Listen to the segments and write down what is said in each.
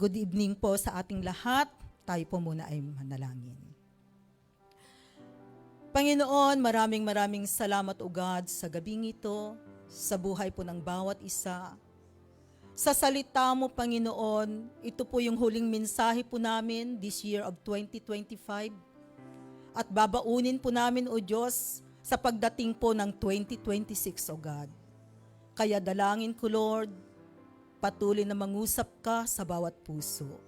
Good evening po sa ating lahat. Tayo po muna ay manalangin. Panginoon, maraming salamat o God sa gabing ito, sa buhay po ng bawat isa. Sa salita mo, Panginoon, ito po yung huling mensahe po namin this year of 2025. At babaunin po namin, O Diyos, sa pagdating po ng 2026, O God. Kaya dalangin ko, Lord, patuloy na mangusap ka sa bawat puso.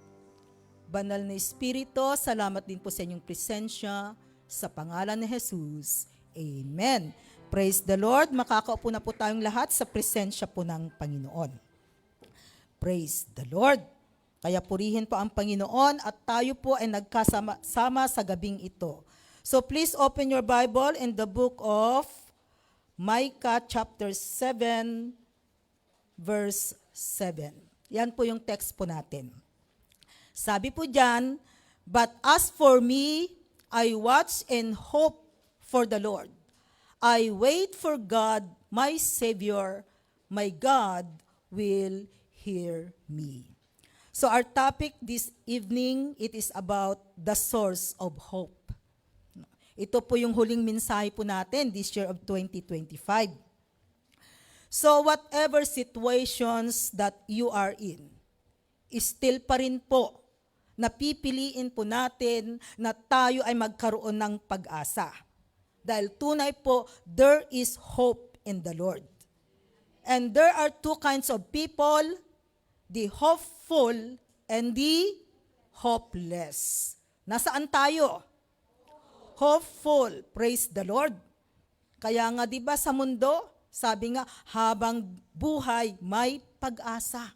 Banal na Espiritu, salamat din po sa inyong presensya sa pangalan ni Jesus. Amen. Praise the Lord. Makakaupo na po tayong lahat sa presensya po ng Panginoon. Praise the Lord. Kaya purihin po ang Panginoon at tayo po ay nagkasama sa gabing ito. So please open your Bible in the book of Micah chapter 7 verse 7. Yan po yung text po natin. Sabi po dyan, "But as for me, I watch and hope for the Lord. I wait for God, my Savior. My God will hear me." So our topic this evening, it is about the source of hope. Ito po yung huling mensahe po natin this year of 2025. So whatever situations that you are in, still pa rin po, napipiliin po natin na tayo ay magkaroon ng pag-asa. Dahil tunay po, there is hope in the Lord. And there are two kinds of people, the hopeful and the hopeless. Nasaan tayo? Hopeful. Praise the Lord. Kaya nga 'di ba sa mundo, sabi nga, habang buhay, may pag-asa.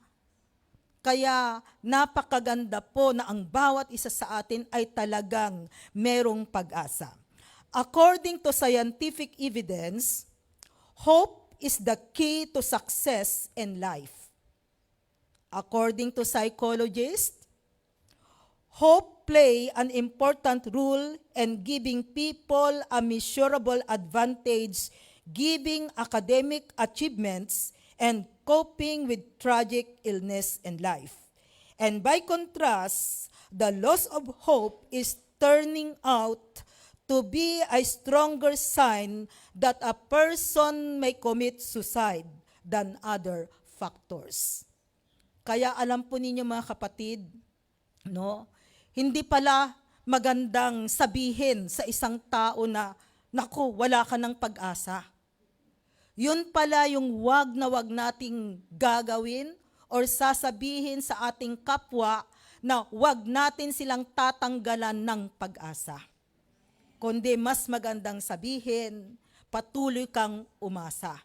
Kaya napakaganda po na ang bawat isa sa atin ay talagang merong pag-asa. According to scientific evidence, hope is the key to success in life. According to psychologists, hope play an important role in giving people a measurable advantage, giving academic achievements, and coping with tragic illness in life. And by contrast, the loss of hope is turning out to be a stronger sign that a person may commit suicide than other factors. Kaya alam po ninyo mga kapatid, no? Hindi pala magandang sabihin sa isang tao na, naku, wala ka ng pag-asa. Yun pala yung wag na wag nating gagawin or sasabihin sa ating kapwa na wag natin silang tatanggalan ng pag-asa. Kundi mas magandang sabihin, patuloy kang umasa.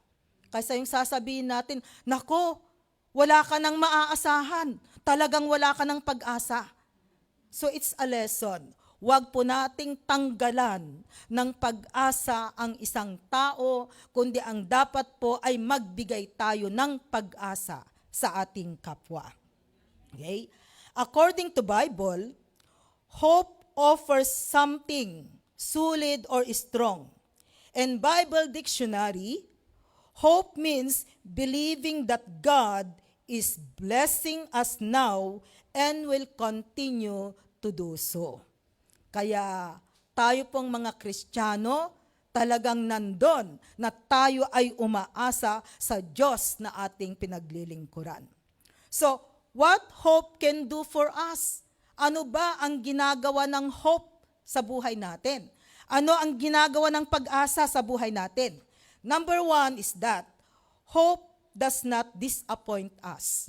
Kaysa yung sasabihin natin, naku, wala ka ng maaasahan, talagang wala ka ng pag-asa. So it's a lesson. Huwag po nating tanggalan ng pag-asa ang isang tao, kundi ang dapat po ay magbigay tayo ng pag-asa sa ating kapwa. Okay? According to Bible, hope offers something solid or strong. In Bible dictionary, hope means believing that God is blessing us now and will continue to do so. Kaya tayo pong mga Kristiyano, talagang nandun na tayo ay umaasa sa Diyos na ating pinaglilingkuran. So, what hope can do for us? Ano ba ang ginagawa ng hope sa buhay natin? Ano ang ginagawa ng pag-asa sa buhay natin? Number one is that hope does not disappoint us.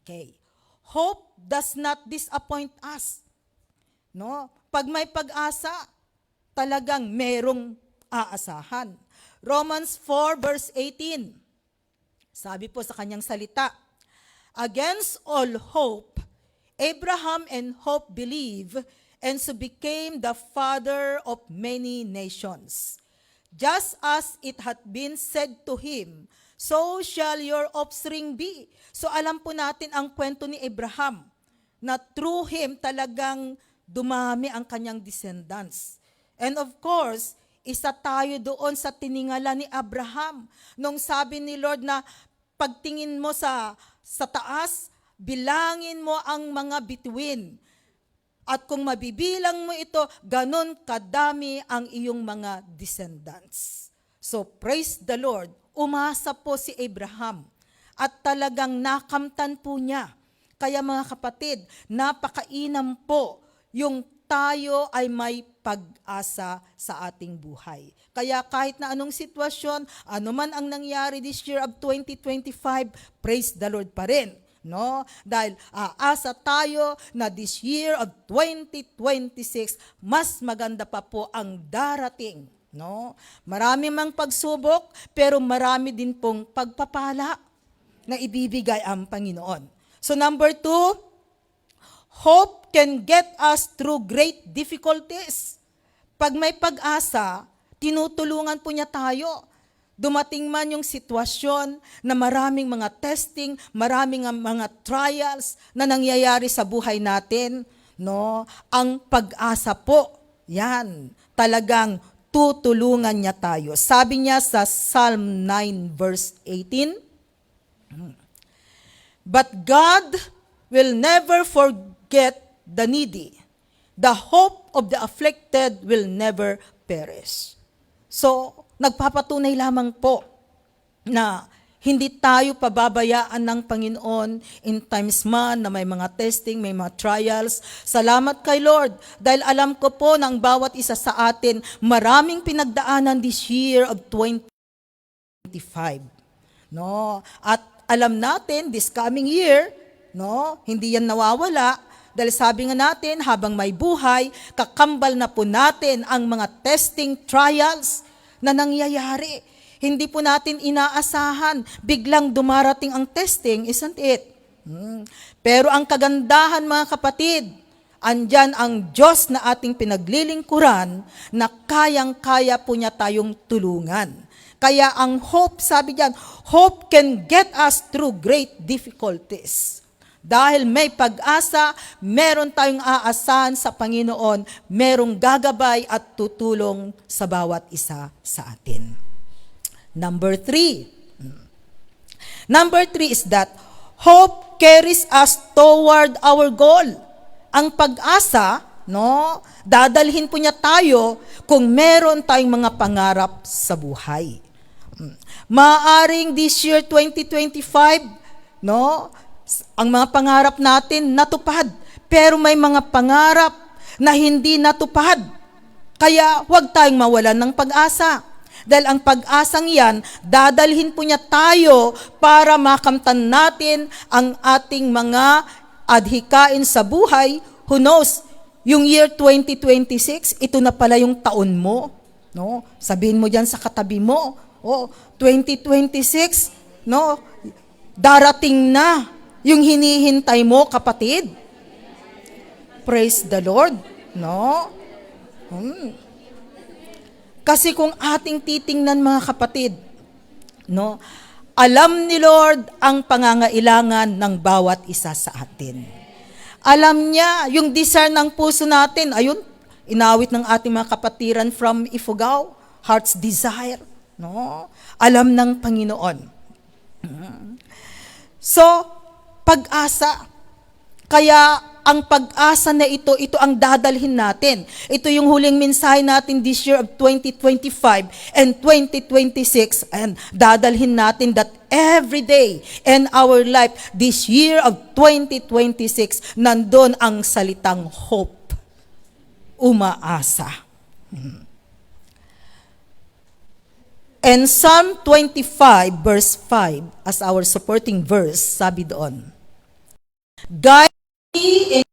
Okay. Hope does not disappoint us. No? Pag may pag-asa, talagang merong aasahan. Romans 4 verse 18. Sabi po sa kanyang salita, "Against all hope, Abraham in hope believed, and so became the father of many nations. Just as it had been said to him, so shall your offspring be." So alam po natin ang kwento ni Abraham, na through him talagang dumami ang kanyang descendants. And of course, isa tayo doon sa tiningala ni Abraham. Nung sabi ni Lord na pagtingin mo sa taas, Bilangin mo ang mga bituin. At kung mabibilang mo ito, ganon kadami ang iyong mga descendants. So praise the Lord. Umasa po si Abraham at talagang nakamtan po niya. Kaya mga kapatid, napakainam po yung tayo ay may pag-asa sa ating buhay. Kaya kahit na anong sitwasyon, anuman ang nangyari this year of 2025, praise the Lord pa rin. No? Dahil aasa tayo na this year of 2026, mas maganda pa po ang darating. No? Marami mang pagsubok, pero marami din pong pagpapala na ibibigay ang Panginoon. So number 2, hope can get us through great difficulties. Pag may pag-asa, tinutulungan po niya tayo. Dumating man yung sitwasyon na maraming mga testing, maraming mga trials na nangyayari sa buhay natin, no? Ang pag-asa po, yan, talagang tutulungan niya tayo. Sabi niya sa Psalm 9 verse 18, "But God will never forget the needy. The hope of the afflicted will never perish." So, nagpapatunay lamang po na hindi tayo pababayaan ng Panginoon in times man na may mga testing, may mga trials. Salamat kay Lord dahil alam ko po na ang bawat isa sa atin maraming pinagdaanan this year of 2025. No? At alam natin this coming year, no, hindi yan nawawala. Dahil sabi nga natin, habang may buhay, kakambal na po natin ang mga testing trials na nangyayari. Hindi po natin inaasahan, biglang dumarating ang testing, isn't it? Pero ang kagandahan mga kapatid, andyan ang Diyos na ating pinaglilingkuran na kayang-kaya po niya tayong tulungan. Kaya ang hope, sabi diyan, hope can get us through great difficulties. Dahil may pag-asa, meron tayong aasahan sa Panginoon, merong gagabay at tutulong sa bawat isa sa atin. Number 3 is that hope carries us toward our goal. Ang pag-asa, no, dadalhin po niya tayo kung meron tayong mga pangarap sa buhay. Maaring this year 2025, no, ang mga pangarap natin natupad, pero may mga pangarap na hindi natupad. Kaya huwag tayong mawalan ng pag-asa. Dahil ang pag-asang yan, dadalhin po niya tayo para makamtan natin ang ating mga adhikain sa buhay. Who knows, yung year 2026, ito na pala yung taon mo. No? Sabihin mo dyan sa katabi mo, 2026, no, darating na yung hinihintay mo, kapatid. Praise the Lord, no? Kasi kung ating titingnan mga kapatid, no, alam ni Lord ang pangangailangan ng bawat isa sa atin. Alam niya yung desire ng puso natin. Ayun, inawit ng ating mga kapatiran from Ifugao, Heart's Desire, no? Alam ng Panginoon. So, pag-asa. Kaya ang pag-asa na ito ang dadalhin natin. Ito yung huling mensahe natin this year of 2025 and 2026. And dadalhin natin that every day in our life, this year of 2026, nandun ang salitang hope. Umaasa. And Psalm 25 verse 5 as our supporting verse, sabi doon, "Guide me in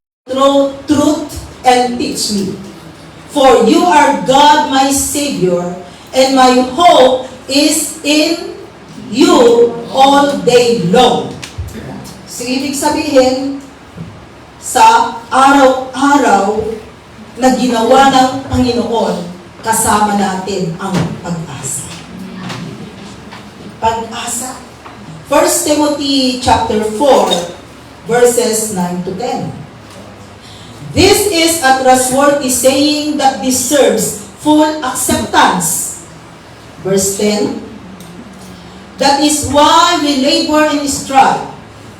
truth and teach me, for you are God my Savior, and my hope is in you all day long." So, ibig sabihin, sa araw-araw na ginawa ng Panginoon, kasama natin ang pag-asa. Pag-asa. 1 Timothy chapter 4, verses 9 to 10. "This is a trustworthy saying that deserves full acceptance." Verse 10, "That is why we labor and strive,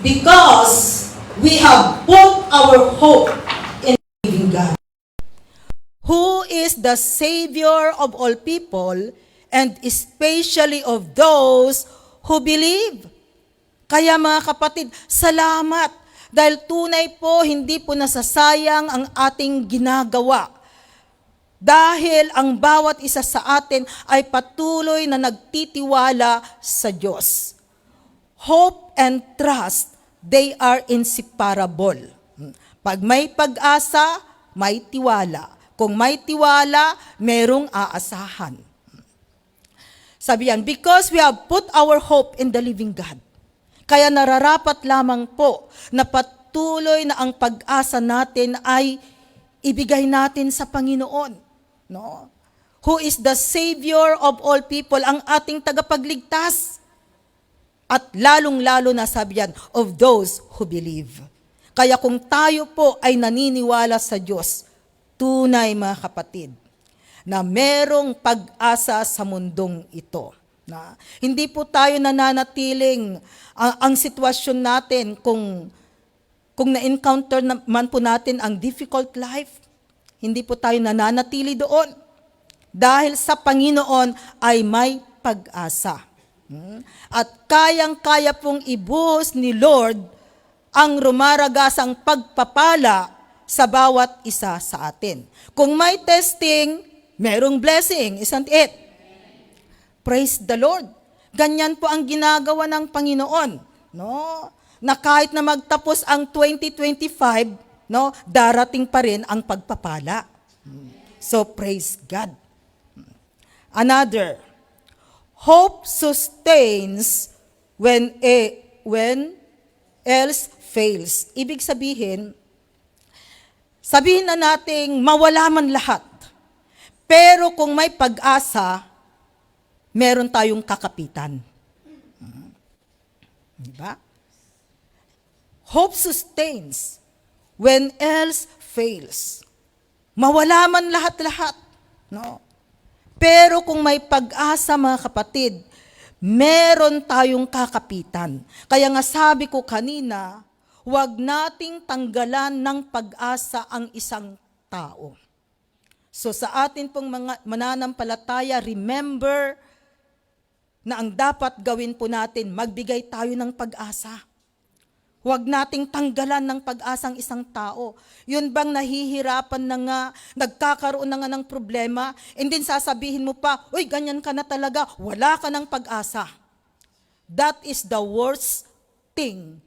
because we have put our hope in the living God, who is the Savior of all people, and especially of those who believe. Kaya mga kapatid, salamat dahil tunay po hindi po nasasayang ang ating ginagawa. Dahil ang bawat isa sa atin ay patuloy na nagtitiwala sa Diyos. Hope and trust, they are inseparable. Pag may pag-asa, may tiwala. Kung may tiwala, merong aasahan. Sabi yan, because we have put our hope in the living God. Kaya nararapat lamang po na patuloy na ang pag-asa natin ay ibigay natin sa Panginoon. No? Who is the Savior of all people, ang ating tagapagligtas. At lalong-lalo na sabi yan, of those who believe. Kaya kung tayo po ay naniniwala sa Diyos, tunay mga kapatid, na merong pag-asa sa mundong ito. Na hindi po tayo nananatiling ang sitwasyon natin kung na-encounter naman po natin ang difficult life, hindi po tayo nananatili doon. Dahil sa Panginoon ay may pag-asa. At kayang-kaya pong ibuhos ni Lord ang rumaragasang pagpapala sa bawat isa sa atin. Kung may testing, merong blessing, isn't it? Praise the Lord. Ganyan po ang ginagawa ng Panginoon, no? Na kahit na magtapos ang 2025, no, darating pa rin ang pagpapala. So praise God. Another, hope sustains when else fails. Ibig sabihin na nating mawala man lahat. Pero kung may pag-asa, meron tayong kakapitan. Diba? Hope sustains when else fails. Mawala man lahat-lahat. No? Pero kung may pag-asa mga kapatid, meron tayong kakapitan. Kaya nga sabi ko kanina, huwag nating tanggalan ng pag-asa ang isang tao. So sa atin pong mga mananampalataya, remember na ang dapat gawin po natin, magbigay tayo ng pag-asa. Huwag nating tanggalan ng pag-asa ang isang tao. Yun bang nahihirapan na nga, nagkakaroon na nga ng problema, and then sasabihin mo pa, uy, ganyan ka na talaga, wala ka ng pag-asa. That is the worst thing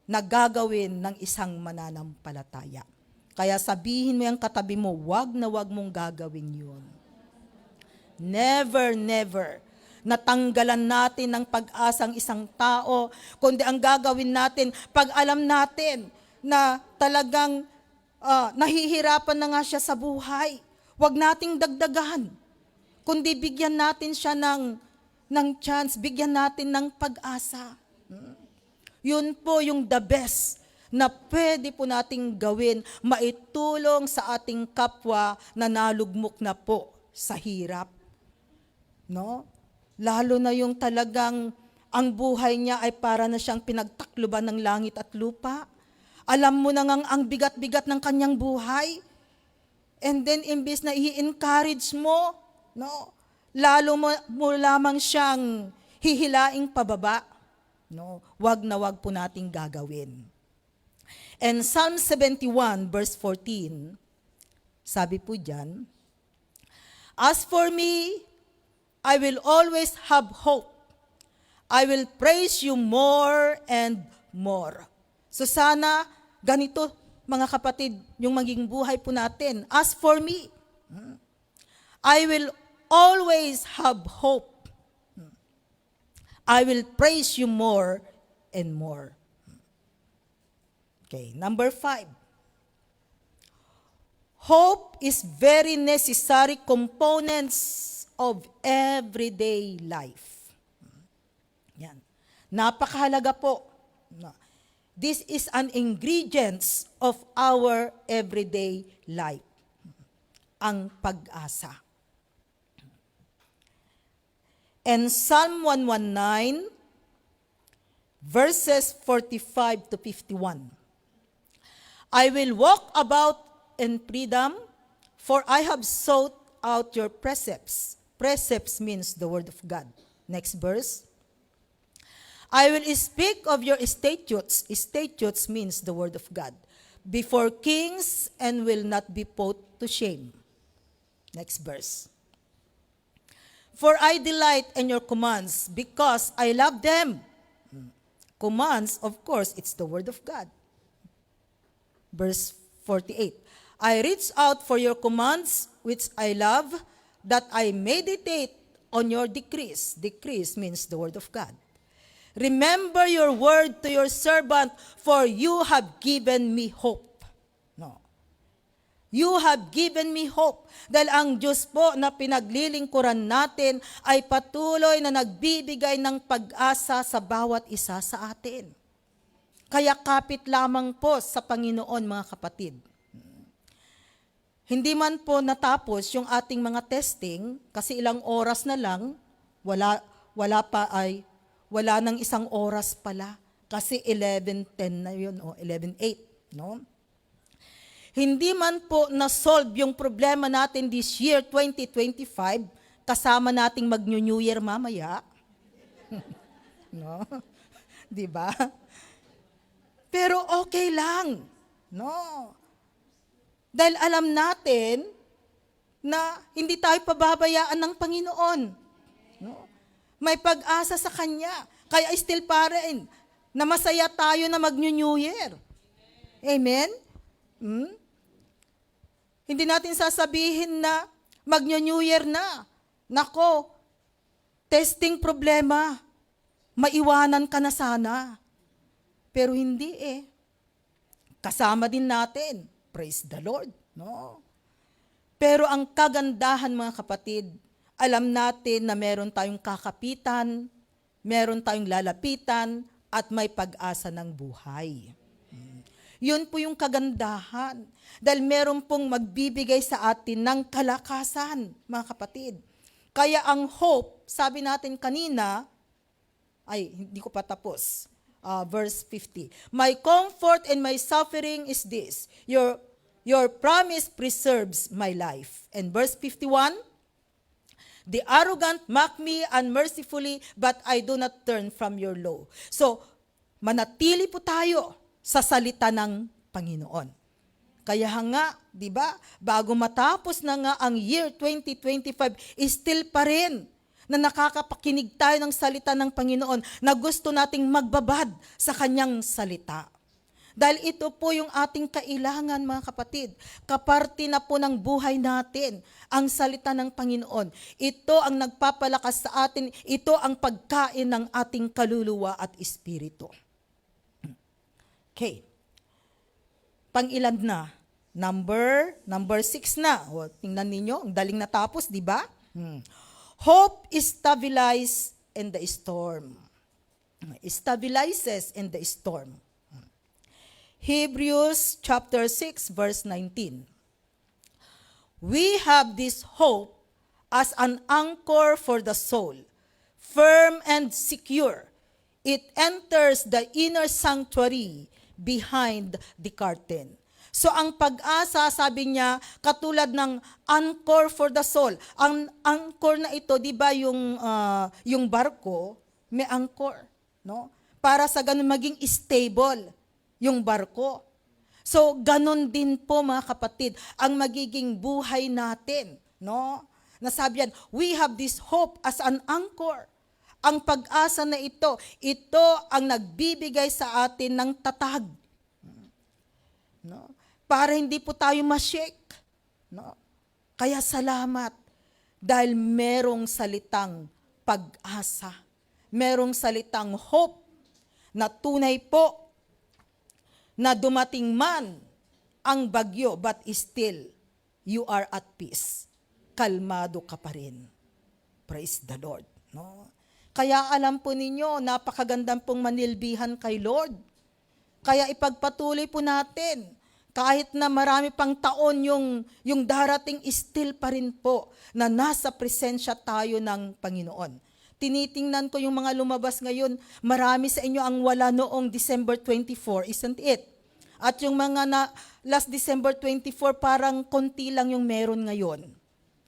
na gagawin ng isang mananampalataya. Kaya sabihin mo yung katabi mo, wag na wag mong gagawin yun. Never, never natanggalan natin ng pag-asa ang isang tao, kundi ang gagawin natin, pag alam natin na talagang nahihirapan na nga siya sa buhay, wag nating dagdagan, kundi bigyan natin siya ng chance, bigyan natin ng pag-asa. Yun po yung the best na pwede po nating gawin, maitulong sa ating kapwa na nalugmok na po sa hirap. No? Lalo na yung talagang ang buhay niya ay para na siyang pinagtakluban ng langit at lupa. Alam mo na ngang ang bigat-bigat ng kanyang buhay. And then imbes na i-encourage mo, no? Lalo mo lamang siyang hihilaing pababa. No? Wag na wag po nating gagawin. And Psalm 71 verse 14, sabi po diyan, as for me, I will always have hope. I will praise you more and more. So sana, ganito mga kapatid, yung maging buhay po natin. As for me, I will always have hope. I will praise you more and more. Okay, number 5. Hope is very necessary components of everyday life. Yan. Napakahalaga po. This is an ingredient of our everyday life. Ang pag-asa. And Psalm 119, verses 45 to 51. I will walk about in freedom, for I have sought out your precepts. Precepts means the word of God. Next verse. I will speak of your statutes. Statutes means the word of God. Before kings and will not be put to shame. Next verse. For I delight in your commands because I love them. Commands, of course, it's the word of God. Verse 48. I reach out for your commands, which I love, that I meditate on your decrees. Decrees means the word of God. Remember your word to your servant, for you have given me hope. No. You have given me hope. Dahil ang Diyos po na pinaglilingkuran natin ay patuloy na nagbibigay ng pag-asa sa bawat isa sa atin. Kaya kapit lamang po sa Panginoon, mga kapatid. Hindi man po natapos yung ating mga testing, kasi ilang oras na lang, wala nang isang oras pala. Kasi 11:10 na yun, o 11:08, no? Hindi man po na-solve yung problema natin this year, 2025, kasama nating mag-New Year mamaya. No? Di ba? Pero okay lang. No? Dahil alam natin na hindi tayo pababayaan ng Panginoon. No? May pag-asa sa Kanya. Kaya still pa rin na masaya tayo na mag-New Year. Amen? Hindi natin sasabihin na mag-New Year na. Nako, testing problema. Maiwanan ka na sana. Pero hindi eh. Kasama din natin. Praise the Lord. No? Pero ang kagandahan, mga kapatid, alam natin na meron tayong kakapitan, meron tayong lalapitan, at may pag-asa ng buhay. Yun po yung kagandahan. Dahil meron pong magbibigay sa atin ng kalakasan, mga kapatid. Kaya ang hope, sabi natin kanina, hindi ko pa tapos. Verse 50. My comfort and my suffering is this. Your promise preserves my life. And verse 51. The arrogant mock me unmercifully, but I do not turn from your law. So, manatili po tayo sa salita ng Panginoon. Kaya nga, di ba, bago matapos na nga ang year 2025, still pa rin na nakakapakinig tayo ng salita ng Panginoon, na gusto nating magbabad sa Kanyang salita. Dahil ito po yung ating kailangan, mga kapatid. Kaparte na po ng buhay natin ang salita ng Panginoon. Ito ang nagpapalakas sa atin. Ito ang pagkain ng ating kaluluwa at espiritu. Okay. Pang-ilan na? Number 6 na. O, tingnan ninyo, ang daling natapos, di ba? Hope stabilizes in the storm. Stabilizes in the storm. Hebrews chapter 6 verse 19. We have this hope as an anchor for the soul, firm and secure. It enters the inner sanctuary behind the curtain. So ang pag-asa, sabi niya, katulad ng anchor for the soul. Ang anchor na ito, di ba yung barko, may anchor, no? Para sa ganun maging stable yung barko. So ganun din po, mga kapatid, ang magiging buhay natin, no? Nasabi yan, we have this hope as an anchor. Ang pag-asa na ito ang nagbibigay sa atin ng tatag. No? Para hindi po tayo ma-shake. No? Kaya salamat dahil merong salitang pag-asa. Merong salitang hope na tunay po na dumating man ang bagyo but still you are at peace. Kalmado ka pa rin. Praise the Lord. No? Kaya alam po ninyo, napakagandang pong manilbihan kay Lord. Kaya ipagpatuloy po natin. Kahit na marami pang taon yung darating, still pa rin po na nasa presensya tayo ng Panginoon. Tinitingnan ko yung mga lumabas ngayon, marami sa inyo ang wala noong December 24, isn't it? At yung mga last December 24, parang konti lang yung meron ngayon.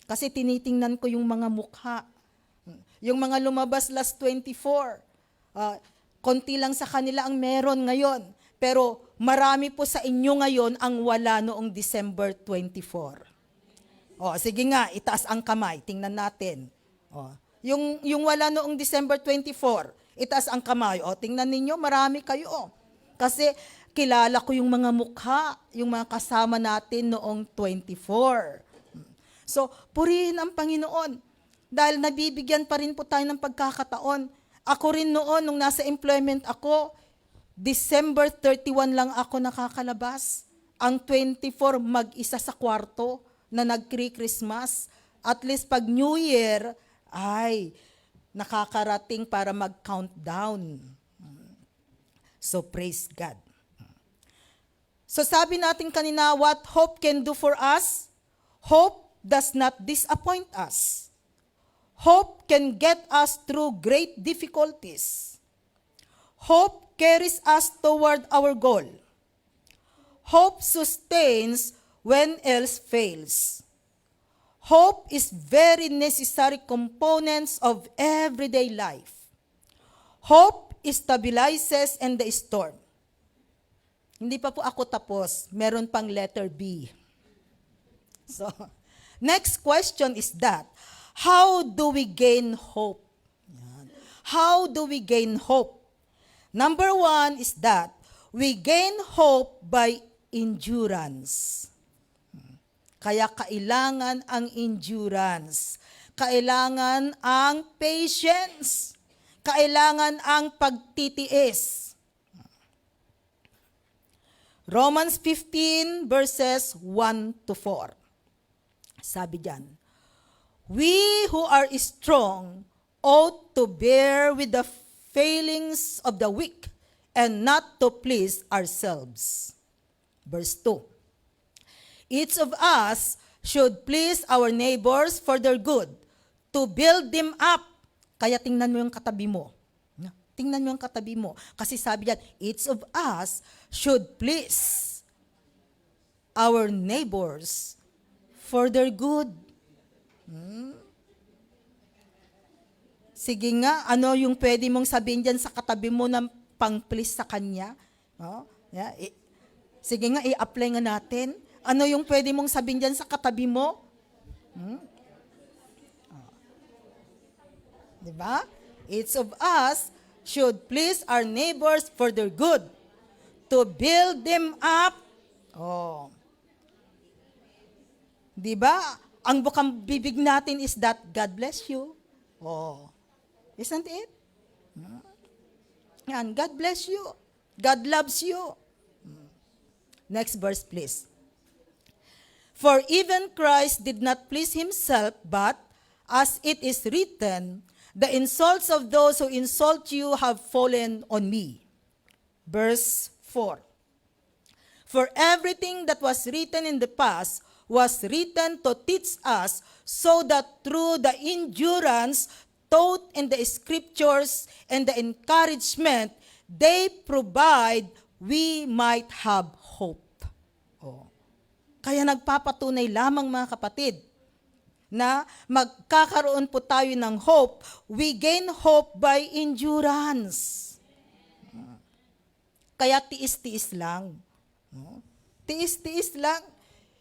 Kasi tinitingnan ko yung mga mukha. Yung mga lumabas last 24, konti lang sa kanila ang meron ngayon. Pero marami po sa inyo ngayon ang wala noong December 24. Sige nga, itaas ang kamay. Tingnan natin. Yung wala noong December 24, itaas ang kamay. Tingnan ninyo, marami kayo. Kasi kilala ko yung mga mukha, yung mga kasama natin noong 24. So, purihin ang Panginoon. Dahil nabibigyan pa rin po tayo ng pagkakataon. Ako rin noon, nung nasa employment ako, December 31 lang ako nakakalabas. Ang 24, mag-isa sa kwarto na nag-Christmas. At least pag New Year, ay, nakakarating para mag-countdown. So, praise God. So, sabi natin kanina, what hope can do for us? Hope does not disappoint us. Hope can get us through great difficulties. Hope carries us toward our goal. Hope sustains when else fails. Hope is very necessary components of everyday life. Hope stabilizes in the storm. Hindi pa po ako tapos. Meron pang letter B. So, next question is that, how do we gain hope? How do we gain hope? Number 1 is that, we gain hope by endurance. Kaya kailangan ang endurance. Kailangan ang patience. Kailangan ang pagtitiis. Romans 15 verses 1 to 4. Sabi diyan, we who are strong ought to bear with the failings of the weak and not to please ourselves. Verse 2. Each of us should please our neighbors for their good, to build them up. Kaya tingnan mo yung katabi mo. Tingnan mo yung katabi mo. Kasi sabi diyan, each of us should please our neighbors for their good. Sige nga, ano yung pwede mong sabihin diyan sa katabi mo na pang-please sa kanya? Sige nga, i-apply nga natin. Ano yung pwede mong sabihin diyan sa katabi mo? Diba? Each of us should please our neighbors for their good, to build them up. Diba? Ang bukang bibig natin is that God bless you. Isn't it? Yan, God bless you. God loves you. Next verse, please. For even Christ did not please himself, but as it is written, the insults of those who insult you have fallen on me. Verse 4. For everything that was written in the past was written to teach us, so that through the endurance taught in the scriptures and the encouragement they provide, we might have hope. Kaya nagpapatunay lamang, mga kapatid, na magkakaroon po tayo ng hope. We gain hope by endurance. Kaya tiis-tiis lang. Tiis-tiis lang.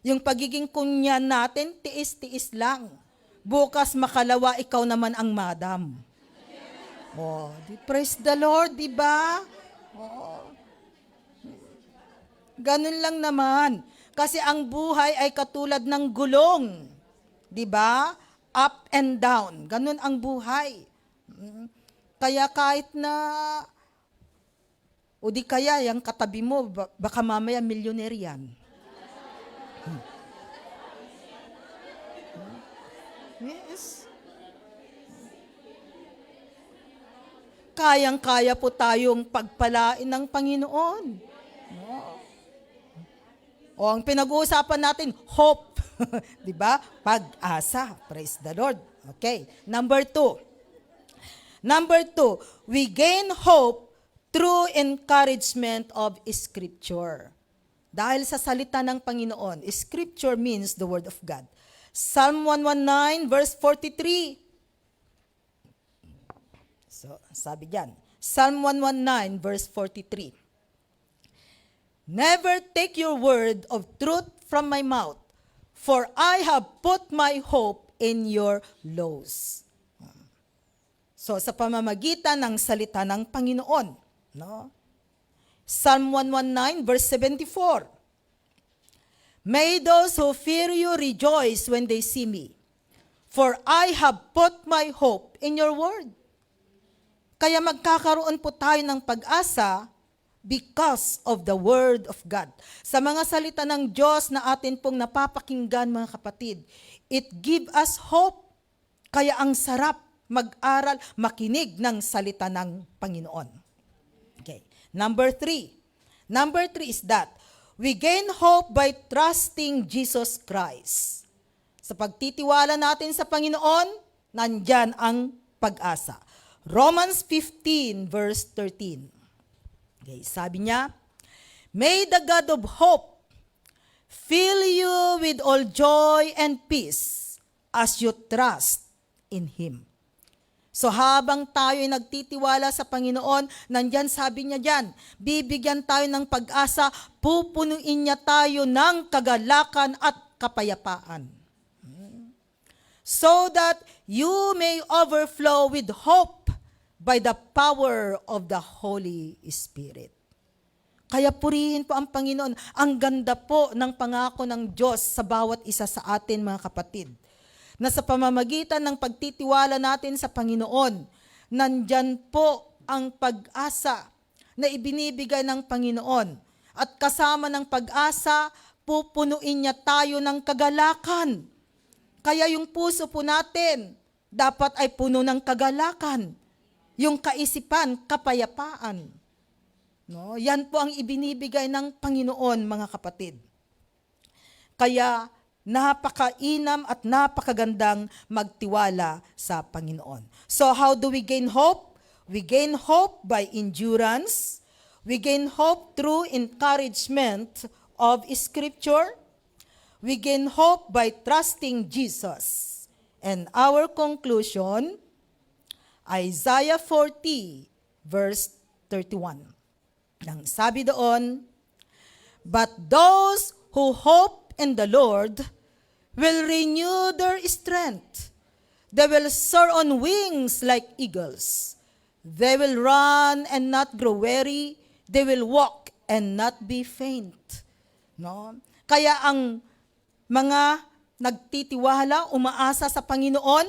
Yung pagiging kunyan natin, tiis-tiis lang. Bukas makalawa, ikaw naman ang madam. Praise the Lord, di ba? Ganun lang naman. Kasi ang buhay ay katulad ng gulong. Di ba? Up and down. Ganun ang buhay. Kaya kahit na, o di kaya, yung katabi mo, baka mamaya millionaire yan. Yes. Kayang-kaya po tayong pagpalain ng Panginoon. Ang pinag-uusapan natin, hope. Di ba? Pag-asa. Praise the Lord. Okay. Number 2. We gain hope through encouragement of Scripture. Dahil sa salita ng Panginoon, Scripture means the Word of God. Psalm 119 verse 43. So, sabi diyan, Psalm 119 verse 43. Never take your word of truth from my mouth, for I have put my hope in your laws. So, sa pamamagitan ng salita ng Panginoon, no? Psalm 119 verse 74. May those who fear you rejoice when they see me, for I have put my hope in your word. Kaya magkakaroon po tayo ng pag-asa because of the word of God. Sa mga salita ng Diyos na atin pong napapakinggan, mga kapatid, it give us hope. Kaya ang sarap mag-aral, makinig ng salita ng Panginoon. Okay. Number three is that we gain hope by trusting Jesus Christ. Sa pagtitiwala natin sa Panginoon, nandyan ang pag-asa. Romans 15 verse 13. Okay, sabi niya, may the God of hope fill you with all joy and peace as you trust in Him. So habang tayo ay nagtitiwala sa Panginoon, nandyan sabi niya dyan, bibigyan tayo ng pag-asa, pupunuin niya tayo ng kagalakan at kapayapaan. So that you may overflow with hope by the power of the Holy Spirit. Kaya purihin po ang Panginoon. Ang ganda po ng pangako ng Diyos sa bawat isa sa atin, mga kapatid. Na sa pamamagitan ng pagtitiwala natin sa Panginoon, nandyan po ang pag-asa na ibinibigay ng Panginoon. At kasama ng pag-asa, pupunuin niya tayo ng kagalakan. Kaya yung puso po natin, dapat ay puno ng kagalakan. Yung kaisipan, kapayapaan. No? Yan po ang ibinibigay ng Panginoon, mga kapatid. Kaya, napakainam at napakagandang magtiwala sa Panginoon. So how do we gain hope? We gain hope by endurance. We gain hope through encouragement of Scripture. We gain hope by trusting Jesus. And our conclusion, Isaiah 40 verse 31. Nang sabi doon, but those who hope in the Lord will renew their strength. They will soar on wings like eagles. They will run and not grow weary. They will walk and not be faint. No? Kaya ang mga nagtitiwala, umaasa sa Panginoon,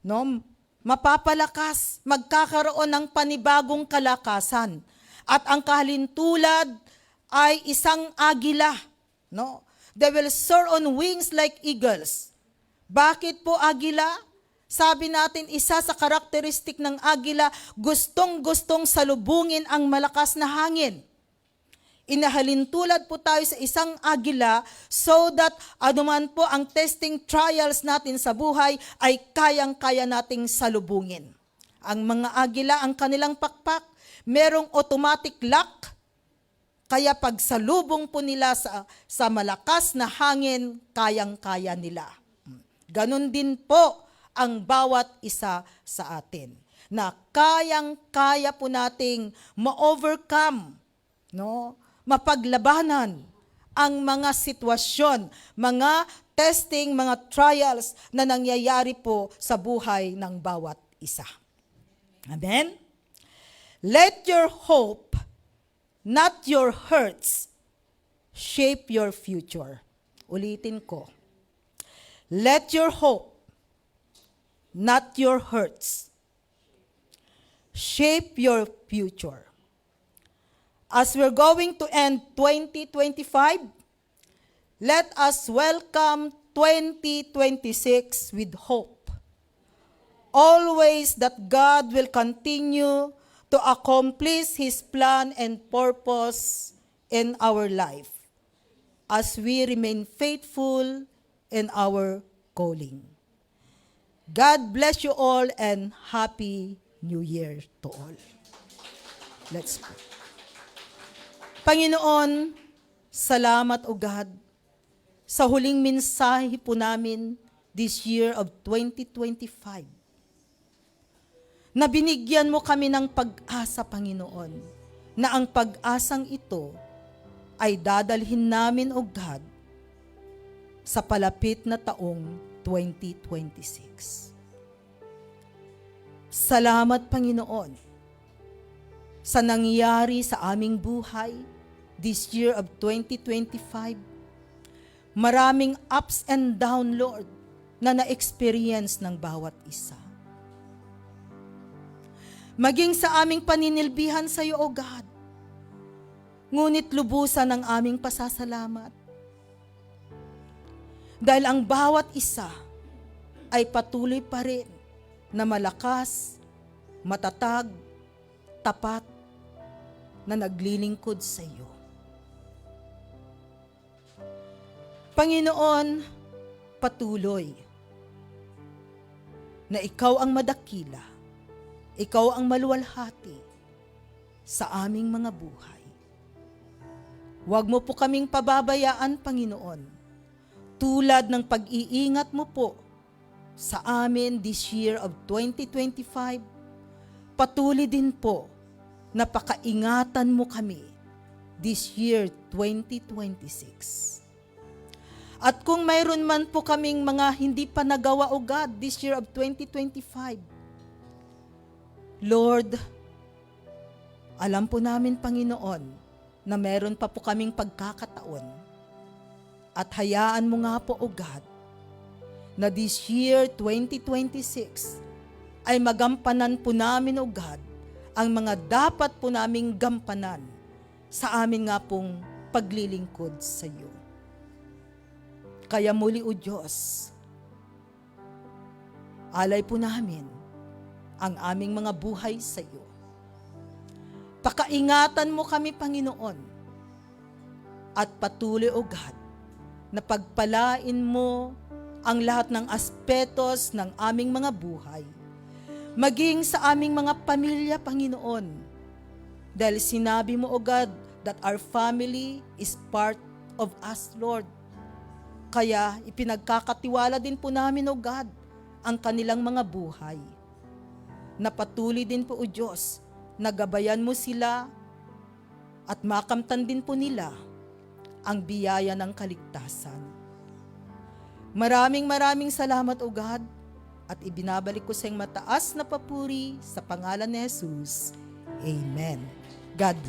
no, mapapalakas, magkakaroon ng panibagong kalakasan. At ang kahalintulad ay isang agila. No? They will soar on wings like eagles. Bakit po agila? Sabi natin, isa sa karakteristik ng agila, gustong-gustong salubungin ang malakas na hangin. Inahalintulad po tayo sa isang agila so that anuman po ang testing trials natin sa buhay ay kayang-kaya nating salubungin. Ang mga agila, ang kanilang pakpak, merong automatic lock. Kaya pag salubong po nila sa malakas na hangin, kayang-kaya nila. Ganon din po ang bawat isa sa atin. Na kayang-kaya po nating ma-overcome, no? Mapaglabanan ang mga sitwasyon, mga testing, mga trials na nangyayari po sa buhay ng bawat isa. Amen? Let your hope, not your hurts, shape your future. Ulitin ko. Let your hope, not your hurts, shape your future. As we're going to end 2025, let us welcome 2026 with hope. Always that God will continue to accomplish His plan and purpose in our life as we remain faithful in our calling. God bless you all and Happy New Year to all. Let's pray. Panginoon, Salamat, O God, sa huling mensahe po namin this year of 2025. Na binigyan mo kami ng pag-asa, Panginoon, na ang pag-asang ito ay dadalhin namin, O God, sa palapit na taong 2026. Salamat, Panginoon, sa nangyari sa aming buhay this year of 2025. Maraming ups and down, Lord, na na-experience ng bawat isa. Maging sa aming paninilbihan sa iyo, O God, ngunit lubusan ang aming pasasalamat. Dahil ang bawat isa ay patuloy pa rin na malakas, matatag, tapat, na naglilingkod sa iyo. Panginoon, patuloy na ikaw ang madakila, ikaw ang maluwalhati sa aming mga buhay. Huwag mo po kaming pababayaan, Panginoon, tulad ng pag-iingat mo po sa amin this year of 2025, patuloy din po na pakaingatan mo kami this year 2026. At kung mayroon man po kaming mga hindi pa nagawa, O God, this year of 2025, Lord, alam po namin, Panginoon, na meron pa po kaming pagkakataon. At hayaan mo nga po, O God, na this year 2026 ay magampanan po namin, O God, ang mga dapat po naming gampanan sa amin nga pong paglilingkod sa iyo. Kaya muli, O Diyos, alay po namin ang aming mga buhay sa iyo. Pakaingatan mo kami, Panginoon, at patuloy, O God, na pagpalain mo ang lahat ng aspetos ng aming mga buhay, maging sa aming mga pamilya, Panginoon. Dahil sinabi mo, O God, that our family is part of us, Lord. Kaya ipinagkakatiwala din po namin, O God, ang kanilang mga buhay. Napatuloy din po, O Diyos, na gabayan mo sila at makamtan din po nila ang biyaya ng kaligtasan. Maraming salamat, O God, at ibinabalik ko sa iyong mataas na papuri sa pangalan ni Jesus. Amen. God bless.